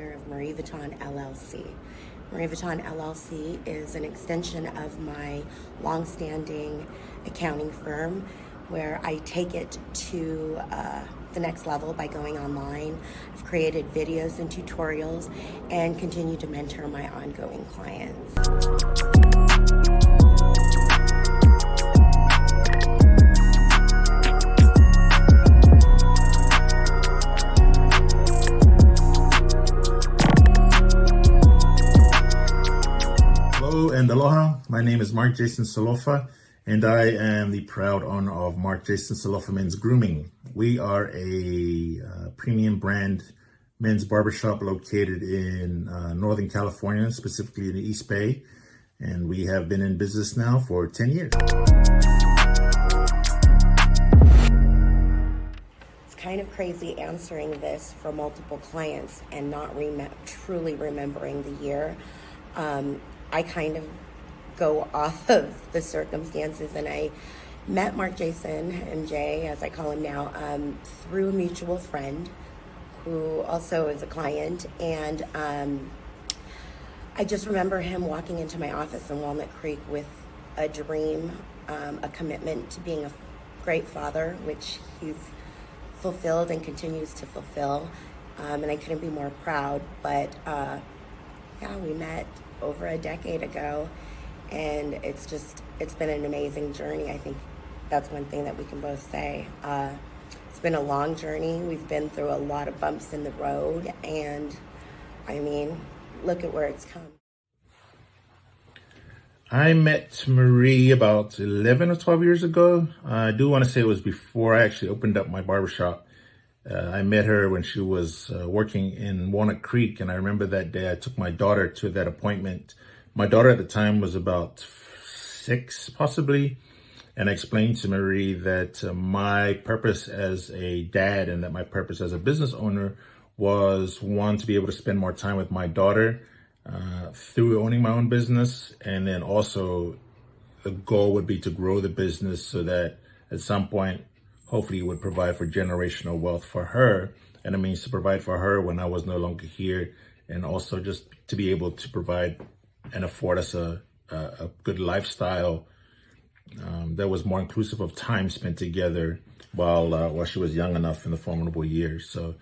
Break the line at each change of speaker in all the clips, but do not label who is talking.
owner of Mareevuitton LLC. Mareevuitton LLC is an extension of my long-standing accounting firm where I take it to the next level by going online. I've created videos and tutorials and continue to mentor my ongoing clients.
Hello and aloha. My name is MJ Solofa, and I am the proud owner of MJ Solofa Men's Grooming. We are a premium brand men's barbershop located in Northern California, specifically in the East Bay, and we have been in business now for 10 years.
It's kind of crazy answering this for multiple clients and not truly remembering the year. I kind of go off of the circumstances, and I met Mark Jason, MJ, as I call him now, through a mutual friend who also is a client, and I just remember him walking into my office in Walnut Creek with a dream, a commitment to being a great father, which he's fulfilled and continues to fulfill, and I couldn't be more proud. But yeah, we met over a decade ago, and it's been an amazing journey. I think that's one thing that we can both say. It's been a long journey. We've been through a lot of bumps in the road, and I mean, look at where it's come.
I met Marie about 11 or 12 years ago. I do want to say it was before I actually opened up my barbershop. I met her when she was working in Walnut Creek, and I remember that day I took my daughter to that appointment. My daughter at the time was about 6, possibly, and I explained to Marie that my purpose as a dad and that my purpose as a business owner was, one, to be able to spend more time with my daughter through owning my own business, and then also the goal would be to grow the business so that at some point, hopefully it would provide for generational wealth for her, and it means to provide for her when I was no longer here, and also just to be able to provide and afford us a good lifestyle that was more inclusive of time spent together while she was young enough in the formidable years. So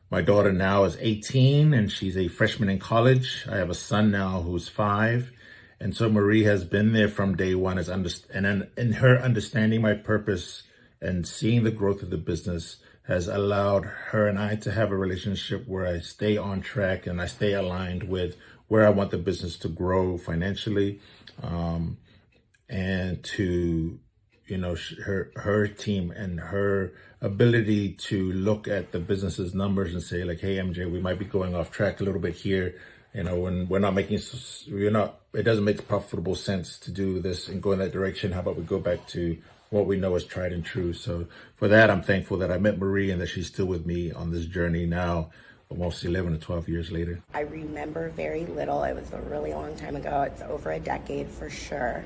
my daughter now is 18 and she's a freshman in college. I have a son now who's 5. And so Marie has been there from day one and in her understanding my purpose and seeing the growth of the business has allowed her and I to have a relationship where I stay on track and I stay aligned with where I want the business to grow financially, and to, her team and her ability to look at the business's numbers and say like, hey, MJ, we might be going off track a little bit here. When it doesn't make profitable sense to do this and go in that direction. How about we go back to what we know is tried and true? So for that, I'm thankful that I met Marie and that she's still with me on this journey now, almost 11 or 12 years later.
I remember very little. It was a really long time ago. It's over a decade for sure.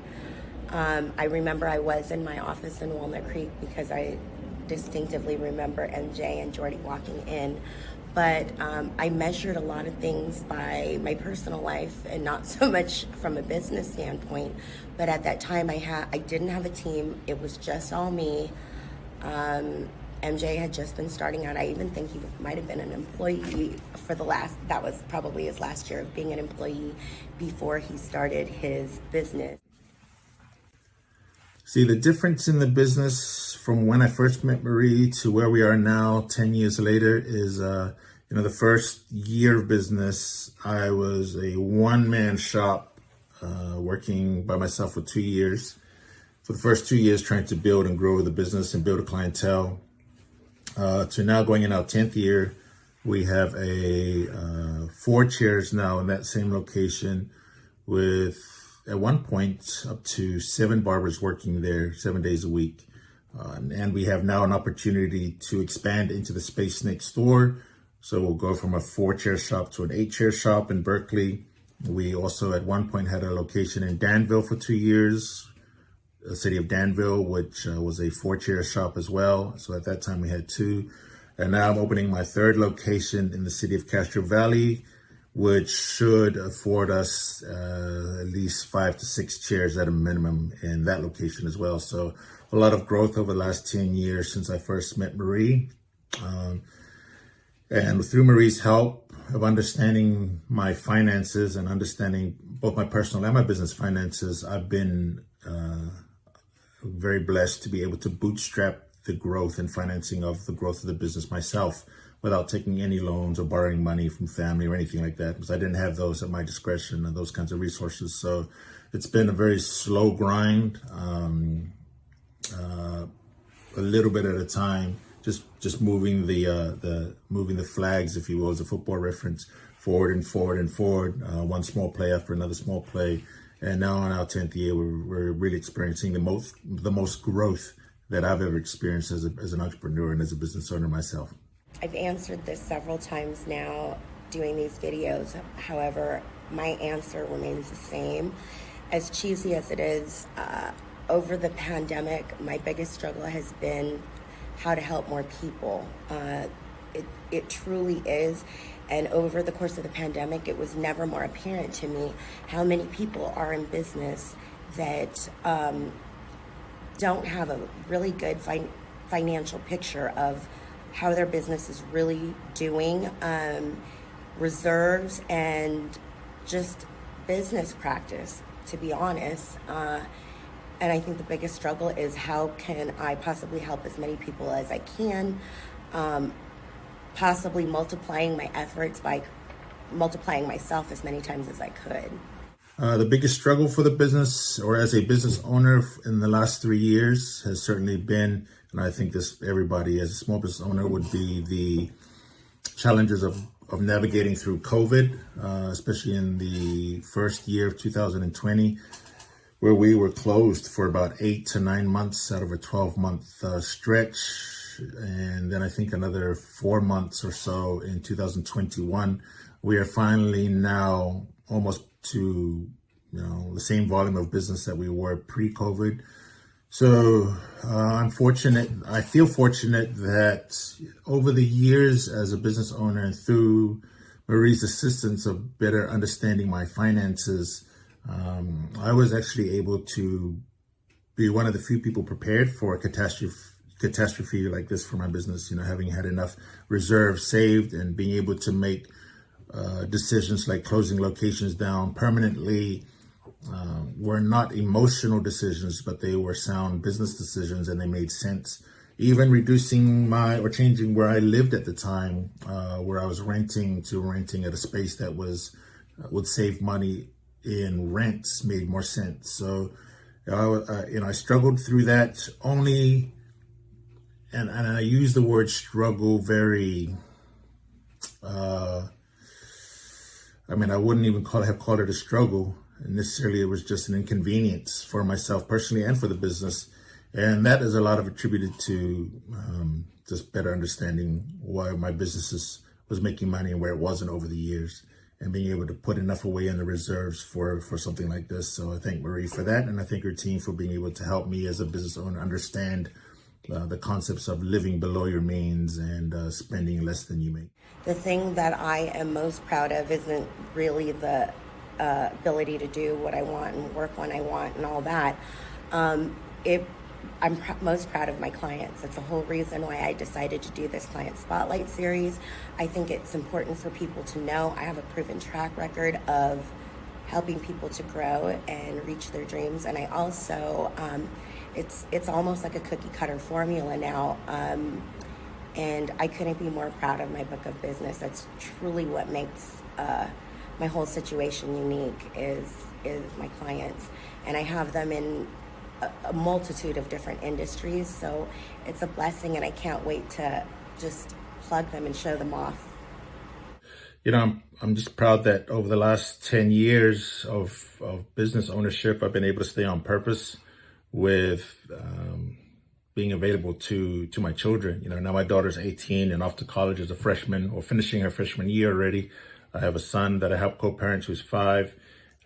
I remember I was in my office in Walnut Creek because I distinctively remember MJ and Jordy walking in. But I measured a lot of things by my personal life and not so much from a business standpoint. But at that time, I didn't have a team. It was just all me. MJ had just been starting out. I even think he might have been an employee that was probably his last year of being an employee before he started his business.
See, the difference in the business from when I first met Marie to where we are now, 10 years later, is, the first year of business, I was a one-man shop, working by myself for 2 years. For the first 2 years, trying to build and grow the business and build a clientele. To now going in our 10th year, we have 4 chairs now in that same location with, at one point, up to 7 barbers working there 7 days a week. And we have now an opportunity to expand into the space next door. So we'll go from a 4-chair shop to an 8-chair shop in Berkeley. We also at one point had a location in Danville for 2 years, the city of Danville, which was a 4-chair shop as well. So at that time we had 2. And now I'm opening my 3rd location in the city of Castro Valley. which should afford us at least 5 to 6 chairs at a minimum in that location as well. So a lot of growth over the last 10 years since I first met Maree. And through Maree's help of understanding my finances and understanding both my personal and my business finances, I've been very blessed to be able to bootstrap the growth and financing of the growth of the business myself without taking any loans or borrowing money from family or anything like that, because I didn't have those at my discretion and those kinds of resources. So it's been a very slow grind, a little bit at a time, just moving the flags, if you will, as a football reference, forward and forward and forward, one small play after another small play. And now in our 10th year, we're really experiencing the most growth that I've ever experienced as an entrepreneur and as a business owner myself.
I've answered this several times now doing these videos. However, my answer remains the same. As cheesy as it is, over the pandemic, my biggest struggle has been how to help more people. It truly is. And over the course of the pandemic, it was never more apparent to me how many people are in business that don't have a really good financial picture of how their business is really doing, reserves, and just business practice, to be honest. And I think the biggest struggle is how can I possibly help as many people as I can, possibly multiplying my efforts by multiplying myself as many times as I could.
The biggest struggle for the business, or as a business owner in the last 3 years, has certainly been, and I think this everybody as a small business owner would be, the challenges of navigating through COVID, especially in the first year of 2020, where we were closed for about 8 to 9 months out of a 12-month stretch. And then I think another 4 months or so in 2021. We are finally now almost to the same volume of business that we were pre-COVID. So I feel fortunate that over the years as a business owner and through Maree's assistance of better understanding my finances, I was actually able to be one of the few people prepared for a catastrophe like this for my business, having had enough reserves saved and being able to make decisions like closing locations down permanently were not emotional decisions, but they were sound business decisions, and they made sense. Even reducing or changing where I lived at the time, where I was renting at a space that would save money in rents, made more sense. So, I struggled through that only, and I use the word struggle very. I wouldn't even have called it a struggle. Necessarily, it was just an inconvenience for myself personally and for the business. And that is a lot of attributed to just better understanding why my business was making money and where it wasn't over the years, and being able to put enough away in the reserves for something like this. So I thank Maree for that. And I thank her team for being able to help me as a business owner understand the concepts of living below your means and spending less than you make.
The thing that I am most proud of isn't really the ability to do what I want and work when I want and all that. I'm most proud of my clients. That's the whole reason why I decided to do this Client Spotlight series. I think it's important for people to know I have a proven track record of helping people to grow and reach their dreams. And I also, it's almost like a cookie cutter formula now. And I couldn't be more proud of my book of business. That's truly what makes my whole situation unique is my clients. And I have them in a multitude of different industries. So it's a blessing, and I can't wait to just plug them and show them off.
I'm just proud that over the last 10 years of business ownership, I've been able to stay on purpose with being available to my children. Now my daughter's 18 and off to college as a freshman, or finishing her freshman year already. I have a son that I help co-parent who's 5.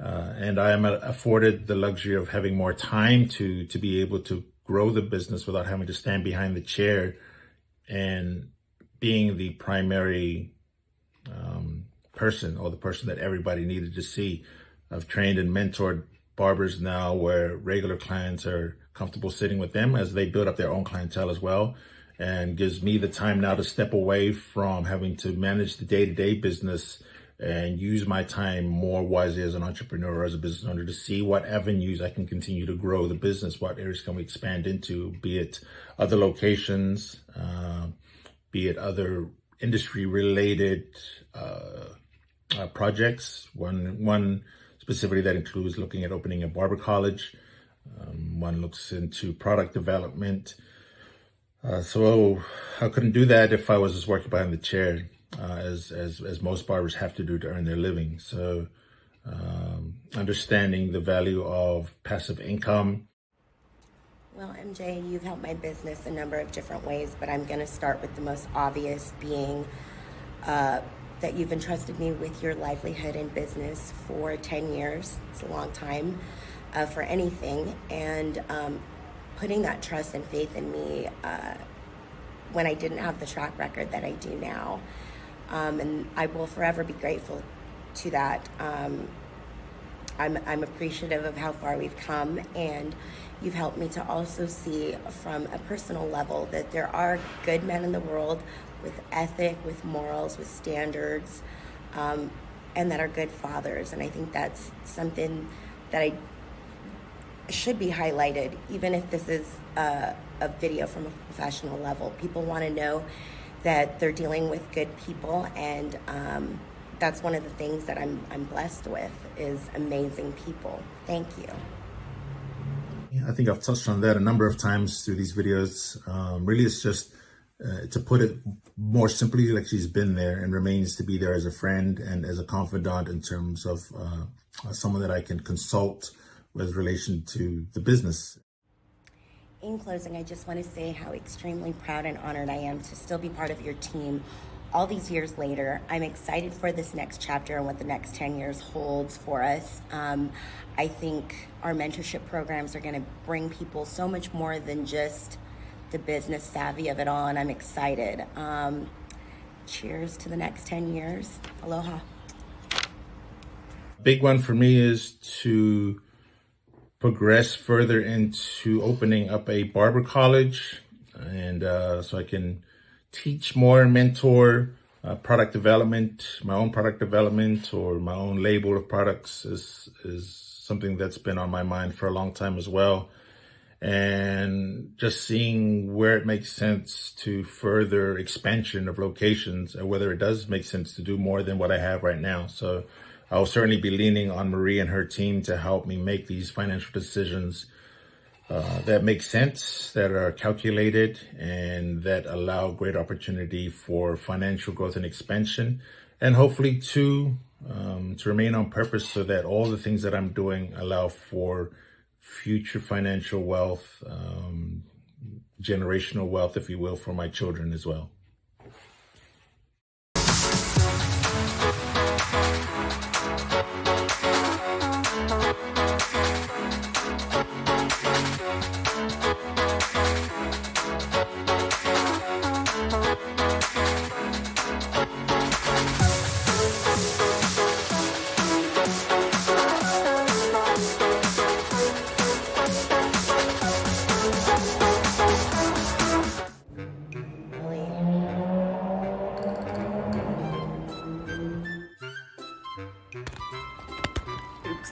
And I am afforded the luxury of having more time to be able to grow the business without having to stand behind the chair and being the primary person, or the person that everybody needed to see. I've trained and mentored barbers now where regular clients are comfortable sitting with them as they build up their own clientele as well, and gives me the time now to step away from having to manage the day-to-day business and use my time more wisely as an entrepreneur, as a business owner, to see what avenues I can continue to grow the business, what areas can we expand into, be it other locations, be it other industry-related projects. One specifically that includes looking at opening a barber college. One looks into product development. So I couldn't do that if I was just working behind the chair, as most barbers have to do to earn their living. So understanding the value of passive income.
Well, MJ, you've helped my business a number of different ways, but I'm going to start with the most obvious, being that you've entrusted me with your livelihood in business for 10 years. It's a long time for anything. And putting that trust and faith in me when I didn't have the track record that I do now. And I will forever be grateful to that. I'm appreciative of how far we've come, and you've helped me to also see from a personal level that there are good men in the world with ethic, with morals, with standards, and that are good fathers. And I think that's something that I should be highlighted, even if this is a video from a professional level. People want to know that they're dealing with good people, and that's one of the things that I'm blessed with, is amazing people. Thank you.
I think I've touched on that a number of times through these videos. Really, it's just to put it more simply, like, she's been there and remains to be there as a friend and as a confidant, in terms of someone that I can consult with relation to the business.
In closing, I just want to say how extremely proud and honored I am to still be part of your team all these years later. I'm excited for this next chapter and what the next 10 years holds for us. I think our mentorship programs are going to bring people so much more than just the business savvy of it all, and I'm excited. Cheers to the next 10 years. Aloha.
Big one for me is to progress further into opening up a barber college, and so I can teach more and mentor product development. My own product development, or my own label of products, is something that's been on my mind for a long time as well. And just seeing where it makes sense to further expansion of locations, and whether it does make sense to do more than what I have right now. So I'll certainly be leaning on Maree and her team to help me make these financial decisions that make sense, that are calculated, and that allow great opportunity for financial growth and expansion, and hopefully to remain on purpose, so that all the things that I'm doing allow for future financial wealth, generational wealth, if you will, for my children as well.
Oops.